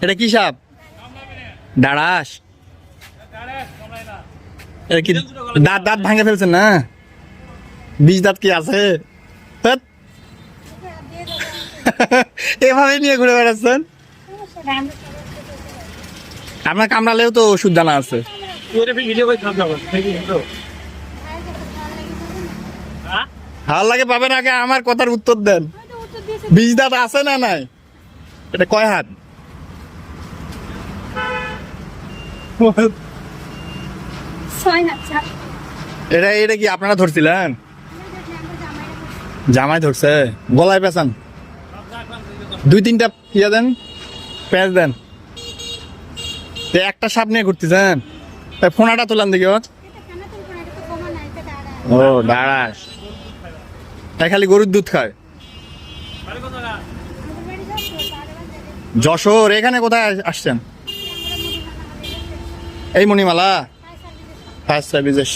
এটা কি সাপ? ডাড়াস। এটা কি দাঁত দাঁত ভাঙে ফেলছেন না? বিষ দাঁত কি আছে? ধ্যাৎ। এভাবে নিয়ে ঘুরে বেড়াচ্ছেন? আপনার কামড়ালেও তো ওষুধ জানা আছে। ভাল লাগে পাবেন, আগে আমার কথার উত্তর দেন। বিষ দাঁত আছে না নাই? এটা কয় হাত? এটা এটা কি আপনারা ধরছিলেন? জামাই ধরছে। গলায় পেঁচান, 2-3টা ইয়া দেন, পেঁচ দেন। একটা সাপ নিয়ে ঘুরতেছেন, ফোনাটা তোলান দেখি। ও ডাড়াস। তাই খালি গরুর দুধ খায়? যশোর। এখানে কোথায় আসছেন? এই মণিমালা ফায়ার সার্ভিসের।